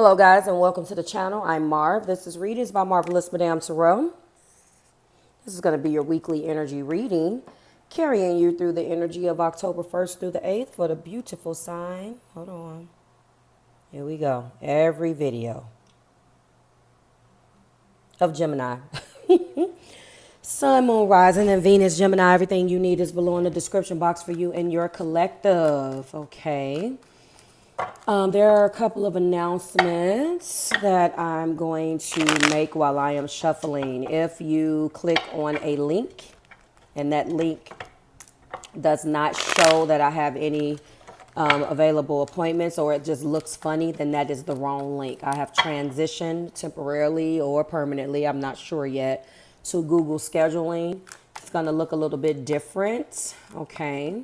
Hello guys and welcome to the channel. I'm Marv. This is Readings by Marvelous Madame TAURUS. This is going to be your weekly energy reading, carrying you through the energy of October 1st through the 8th for the beautiful sign. Hold on. Here we go. Every video of Gemini. Sun, Moon, Rising, and Venus, Gemini. Everything you need is below in the description box for you and your collective. Okay. There are a couple of announcements that I'm going to make while I am shuffling. If you click on a link and that link does not show that I have any available appointments, or it just looks funny, then that is the wrong link. I have transitioned temporarily or permanently, I'm not sure yet, to Google scheduling. It's going to look a little bit different. Okay.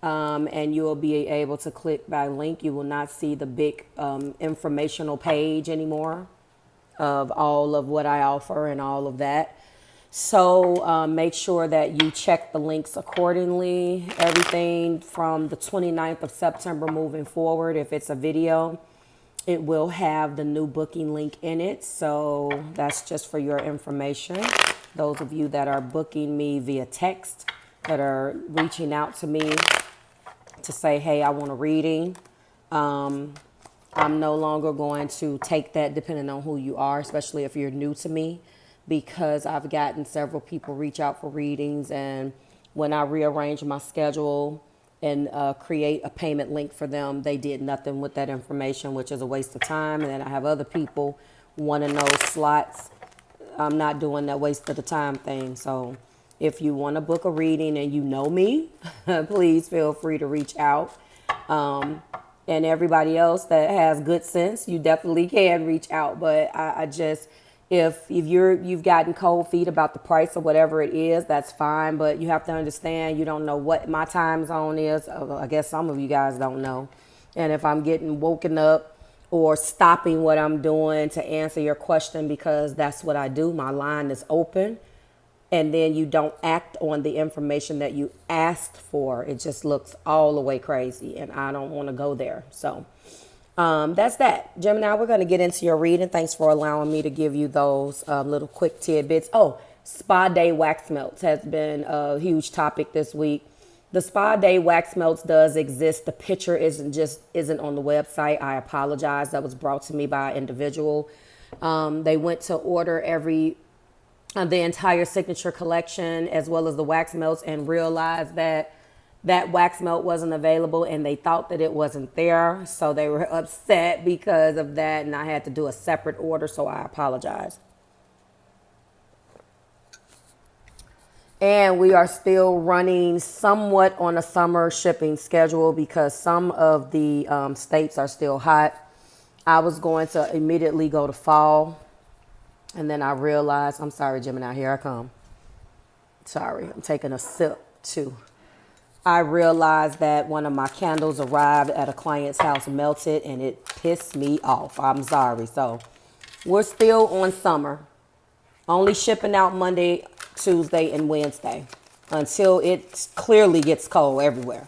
And you will be able to click by link. You will not see the big informational page anymore of all of what I offer and all of that. So make sure that you check the links accordingly. Everything from the 29th of September moving forward, if it's a video, it will have the new booking link in it. So that's just for your information. Those of you that are booking me via text, that are reaching out to me to say, hey, I want a reading. I'm no longer going to take that depending on who you are, especially if you're new to me, because I've gotten several people reach out for readings. And when I rearrange my schedule and create a payment link for them, they did nothing with that information, which is a waste of time. And then I have other people wanting those slots. I'm not doing that waste of the time thing. So if you want to book a reading and you know me, please feel free to reach out. And everybody else that has good sense, you definitely can reach out. But I just, if you've gotten cold feet about the price or whatever it is, that's fine. But you have to understand, you don't know what my time zone is. I guess some of you guys don't know. And if I'm getting woken up or stopping what I'm doing to answer your question, because that's what I do, my line is open, and then you don't act on the information that you asked for, it just looks all the way crazy, and I don't want to go there. So that's that. Gemini, we're going to get into your reading. Thanks for allowing me to give you those little quick tidbits. Oh, spa day wax melts has been a huge topic this week. The spa day wax melts does exist. The picture isn't on the website. I apologize. That was brought to me by an individual. They went to order the entire signature collection as well as the wax melts and realized that that wax melt wasn't available, and they thought that it wasn't there. So they were upset because of that, and I had to do a separate order, so I apologize. And we are still running somewhat on a summer shipping schedule because some of the states are still hot. I was going to immediately go to fall. And then I realized, I'm sorry, Gemini, here I come. Sorry, I'm taking a sip too. I realized that one of my candles arrived at a client's house, melted, and it pissed me off. I'm sorry. So we're still on summer. Only shipping out Monday, Tuesday, and Wednesday until it clearly gets cold everywhere.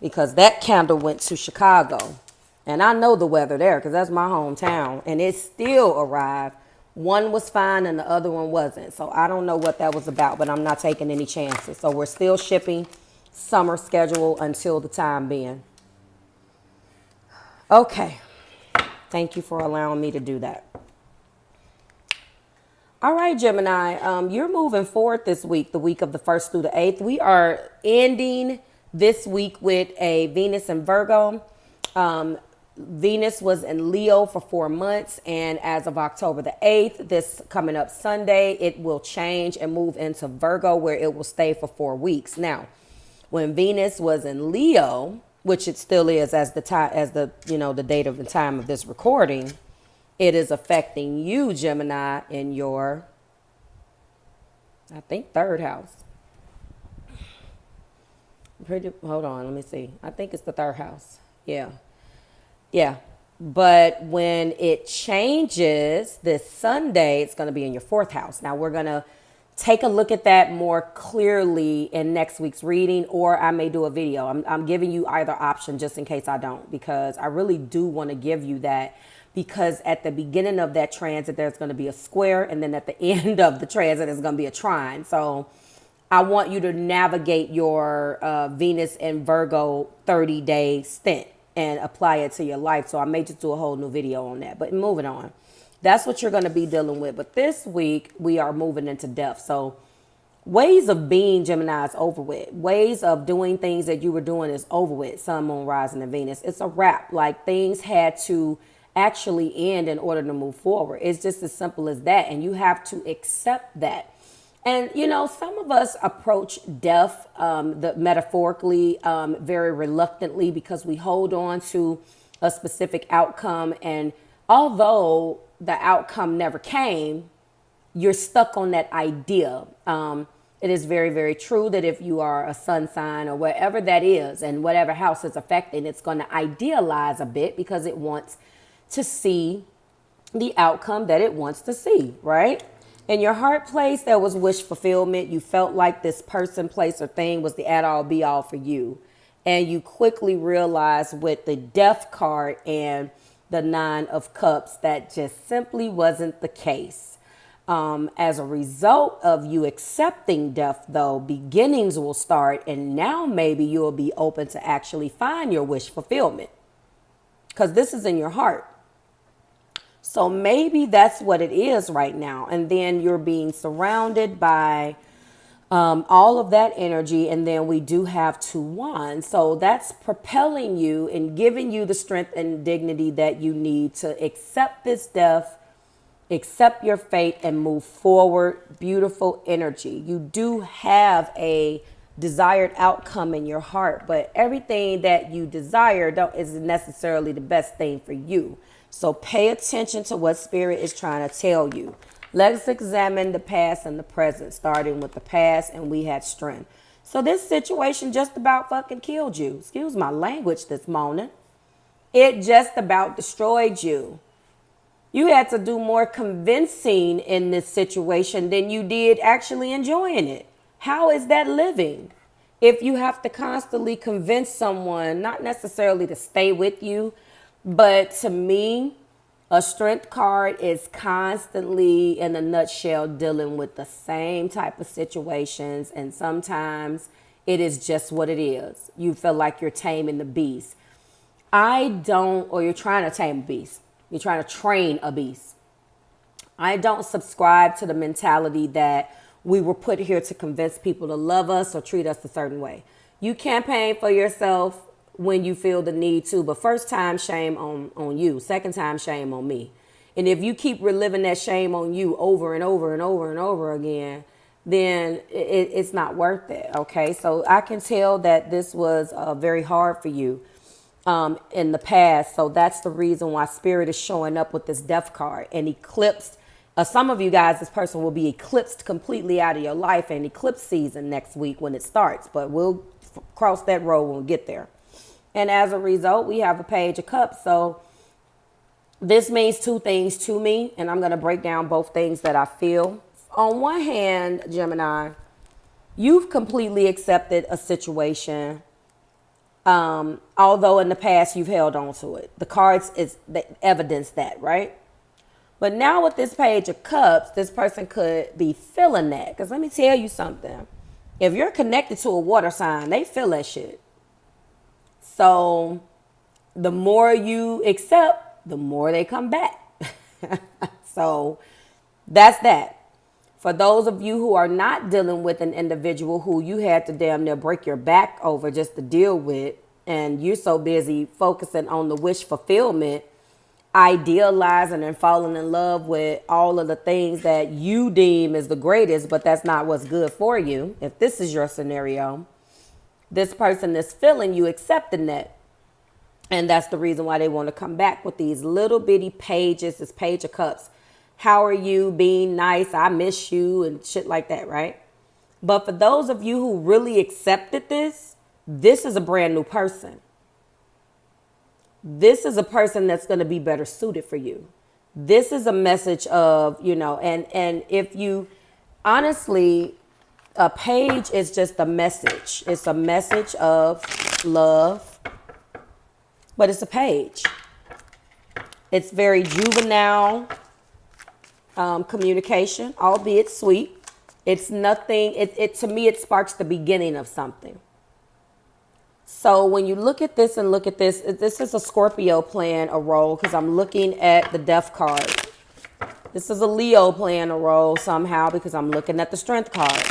Because that candle went to Chicago. And I know the weather there because that's my hometown. And it still arrived. One was fine and the other one wasn't. So I don't know what that was about, but I'm not taking any chances. So we're still shipping summer schedule until the time being. Okay. Thank you for allowing me to do that. All right, Gemini, you're moving forward this week, the week of the 1st through the 8th. We are ending this week with a Venus in Virgo. Venus was in Leo for 4 months, and as of October the 8th, this coming up Sunday, it will change and move into Virgo, where it will stay for 4 weeks. Now, when Venus was in Leo, which it still is as the time, as the the date of the time of this recording, it is affecting you, Gemini, in your, I think, 3rd house. Hold on, let me see. I think it's the 3rd house. Yeah, but when it changes this Sunday, it's going to be in your 4th house. Now, we're going to take a look at that more clearly in next week's reading, or I may do a video. I'm giving you either option just in case I don't, because I really do want to give you that because at the beginning of that transit, there's going to be a square. And then at the end of the transit, there's going to be a trine. So I want you to navigate your Venus and Virgo 30-day stint and apply it to your life. So I may just do a whole new video on that. But moving on. That's what you're going to be dealing with. But this week, we are moving into death. So ways of being, Gemini, is over with. Ways of doing things that you were doing is over with. Sun, Moon, Rising, and Venus. It's a wrap. Like, things had to actually end in order to move forward. It's just as simple as that. And you have to accept that. And, you know, some of us approach death metaphorically very reluctantly because we hold on to a specific outcome. And although the outcome never came, you're stuck on that idea. It is very, very true that if you are a sun sign or whatever that is and whatever house it's affecting, it's going to idealize a bit because it wants to see the outcome that it wants to see, right? In your heart place, there was wish fulfillment. You felt like this person, place, or thing was the add-all, be-all for you. And you quickly realized with the Death card and the Nine of Cups that just simply wasn't the case. As a result of you accepting death, though, beginnings will start. And now maybe you'll be open to actually find your wish fulfillment. Because this is in your heart. So maybe that's what it is right now. And then you're being surrounded by all of that energy. And then we do have 2 wands. So that's propelling you and giving you the strength and dignity that you need to accept this death, accept your fate, and move forward. Beautiful energy. You do have a desired outcome in your heart, but everything that you desire isn't necessarily the best thing for you. So pay attention to what Spirit is trying to tell you. Let's examine the past and the present, starting with the past, and we had strength. So this situation just about fucking killed you. Excuse my language this morning. It just about destroyed you. You had to do more convincing in this situation than you did actually enjoying it. How is that living? If you have to constantly convince someone, not necessarily to stay with you, but to me, a strength card is constantly, in a nutshell, dealing with the same type of situations. And sometimes it is just what it is. You feel like you're taming the beast. Or you're trying to tame a beast. You're trying to train a beast. I don't subscribe to the mentality that we were put here to convince people to love us or treat us a certain way. You campaign for yourself when you feel the need to, but first time, shame on you. Second time, shame on me. And if you keep reliving that shame on you over and over and over and over again, then it's not worth it. Okay, so I can tell that this was very hard for you in the past. So that's the reason why Spirit is showing up with this Death card and eclipsed. Some of you guys, this person will be eclipsed completely out of your life, and eclipse season next week when it starts. But we'll cross that road when we get there. And as a result, we have a Page of Cups. So this means 2 things to me, and I'm going to break down both things that I feel. On one hand, Gemini, you've completely accepted a situation, although in the past you've held on to it. The cards is the evidence that, right? But now with this Page of Cups, this person could be feeling that. Because let me tell you something. If you're connected to a water sign, they feel that shit. So the more you accept, the more they come back. So that's that. For those of you who are not dealing with an individual who you had to damn near break your back over just to deal with, and you're so busy focusing on the wish fulfillment, idealizing and falling in love with all of the things that you deem is the greatest, but that's not what's good for you. If this is your scenario, this person is feeling you accepting that. And that's the reason why they want to come back with these little bitty pages, this Page of Cups. How are you? Being nice. I miss you and shit like that, right? But for those of you who really accepted this is a brand new person. This is a person that's going to be better suited for you. This is a message of, and if you honestly, a page is just a message. It's a message of love, but it's a page. It's very juvenile communication, albeit sweet. It's nothing, to me, it sparks the beginning of something. So when you look at this and look at this is a Scorpio playing a role because I'm looking at the Death card. This is a Leo playing a role somehow because I'm looking at the Strength card.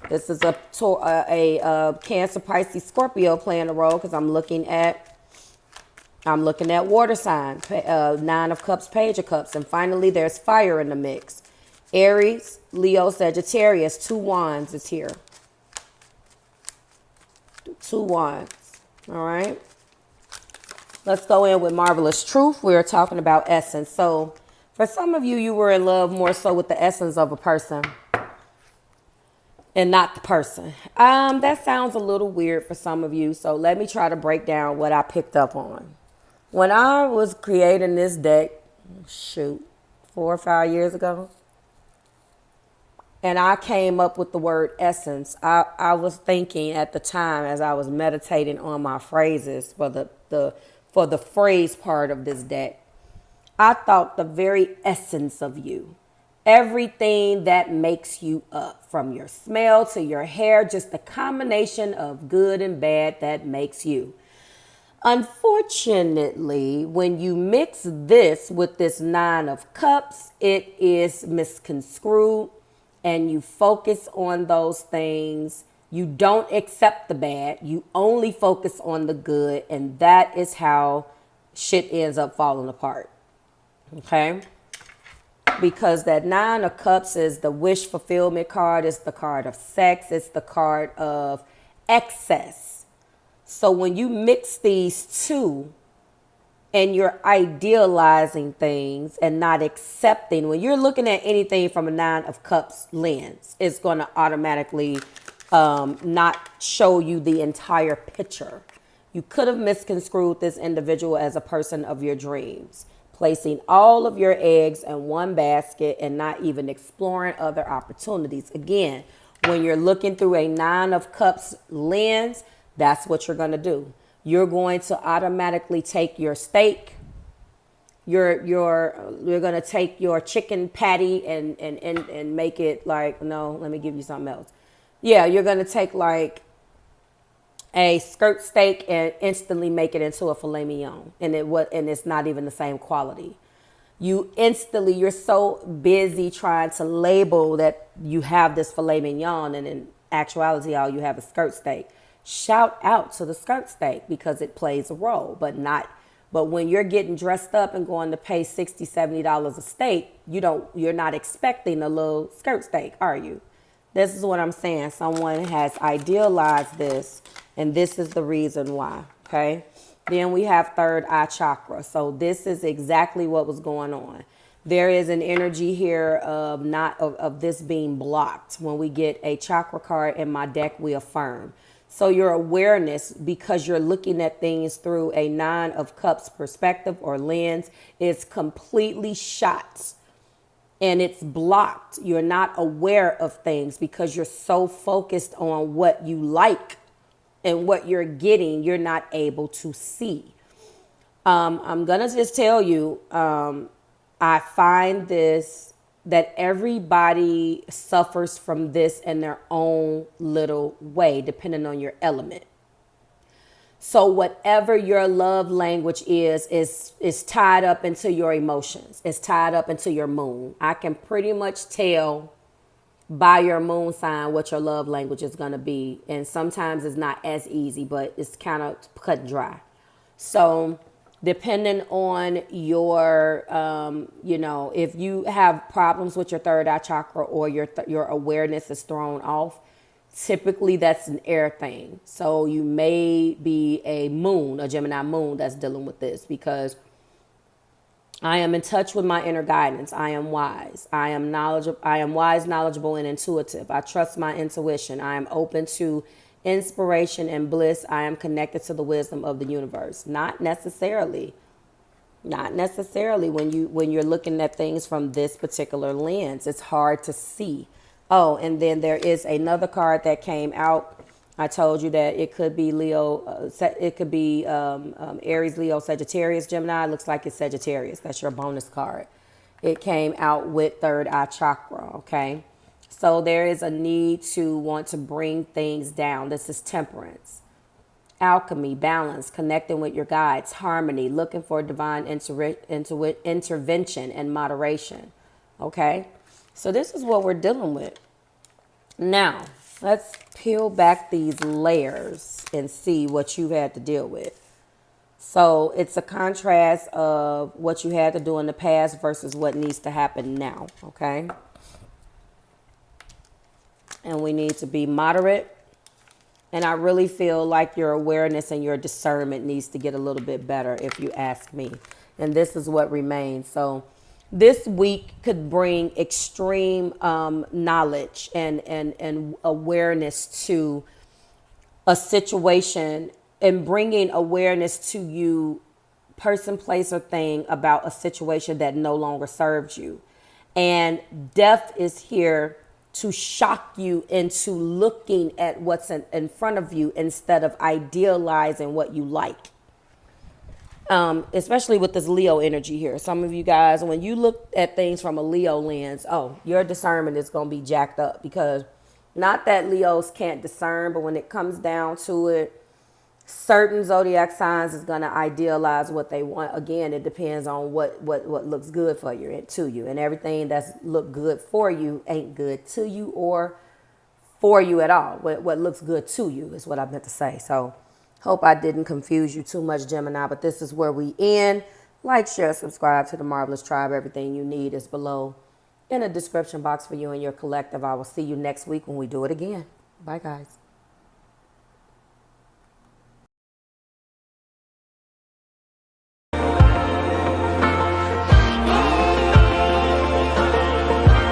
This is a Cancer, Pisces, Scorpio playing a role because I'm looking at water sign, 9 of Cups, Page of Cups. And finally, there's fire in the mix. Aries, Leo, Sagittarius, 2 wands is here. 2 wands. All right. Let's go in with Marvelous Truth. We're talking about essence. So for some of you, you were in love more so with the essence of a person and not the person. That sounds a little weird for some of you. So let me try to break down what I picked up on. When I was creating this deck, 4 or 5 years ago, and I came up with the word essence, I was thinking at the time as I was meditating on my phrases for the phrase part of this deck, I thought the very essence of you, everything that makes you up, from your smell to your hair, just the combination of good and bad that makes you. Unfortunately, when you mix this with this 9 of Cups, it is misconstrued and you focus on those things. You don't accept the bad. You only focus on the good. And that is how shit ends up falling apart. Okay? Because that 9 of Cups is the wish fulfillment card. It's the card of sex. It's the card of excess. So when you mix these two and you're idealizing things and not accepting, when you're looking at anything from a 9 of Cups lens, it's going to automatically not show you the entire picture. You could have misconstrued this individual as a person of your dreams, placing all of your eggs in one basket and not even exploring other opportunities. Again, when you're looking through a 9 of Cups lens, that's what you're going to do. You're going to automatically take your steak. You're going to take your chicken patty and make it like, no, let me give you something else. Yeah, you're going to take like a skirt steak and instantly make it into a filet mignon. And it's not even the same quality. You're so busy trying to label that you have this filet mignon, and in actuality, all you have is skirt steak. Shout out to the skirt steak because it plays a role, but when you're getting dressed up and going to pay $60, $70 a steak, you're not expecting a little skirt steak, are you? This is what I'm saying. Someone has idealized this, and this is the reason why. Okay. Then we have third eye chakra. So this is exactly what was going on. There is an energy here of this being blocked. When we get a chakra card in my deck, we affirm. So your awareness, because you're looking at things through a 9 of Cups perspective or lens, is completely shot and it's blocked. You're not aware of things because you're so focused on what you like and what you're getting, you're not able to see. I'm going to just tell you, I find this, that everybody suffers from this in their own little way, depending on your element. So whatever your love language is tied up into your emotions. It's tied up into your moon. I can pretty much tell by your moon sign what your love language is going to be. And sometimes it's not as easy, but it's kind of cut and dry. So depending on your, if you have problems with your third eye chakra or your awareness is thrown off, typically that's an air thing. So you may be a Gemini moon that's dealing with this, because I am in touch with my inner guidance. I am wise. I am wise, knowledgeable, and intuitive. I trust my intuition. I am open to inspiration and bliss. I am connected to the wisdom of the universe. Not necessarily when you're looking at things from this particular lens. It's hard to see. Oh, and then there is another card that came out I told you that it could be Leo, it could be Aries, Leo, Sagittarius, Gemini. It looks like it's Sagittarius. That's your bonus card. It came out with third eye chakra, okay? So there is a need to want to bring things down. This is temperance, alchemy, balance, connecting with your guides, harmony, looking for divine intervention and moderation, okay? So this is what we're dealing with. Now, let's peel back these layers and see what you've had to deal with. So it's a contrast of what you had to do in the past versus what needs to happen now, okay? And we need to be moderate. And I really feel like your awareness and your discernment needs to get a little bit better, if you ask me. And this is what remains. So this week could bring extreme knowledge and awareness to a situation, and bringing awareness to you, person, place, or thing, about a situation that no longer serves you. And death is here to shock you into looking at what's in front of you instead of idealizing what you like. Especially with this Leo energy here. Some of you guys, when you look at things from a Leo lens, your discernment is going to be jacked up, because not that Leos can't discern, but when it comes down to it, certain zodiac signs is going to idealize what they want. Again, it depends on what looks good for you and to you. And everything that's look good for you ain't good to you or for you at all. What looks good to you is what I meant to say. So hope I didn't confuse you too much, Gemini, but this is where we end. Like, share, subscribe to the Marvelous Tribe. Everything you need is below in the description box for you and your collective. I will see you next week when we do it again. Bye, guys.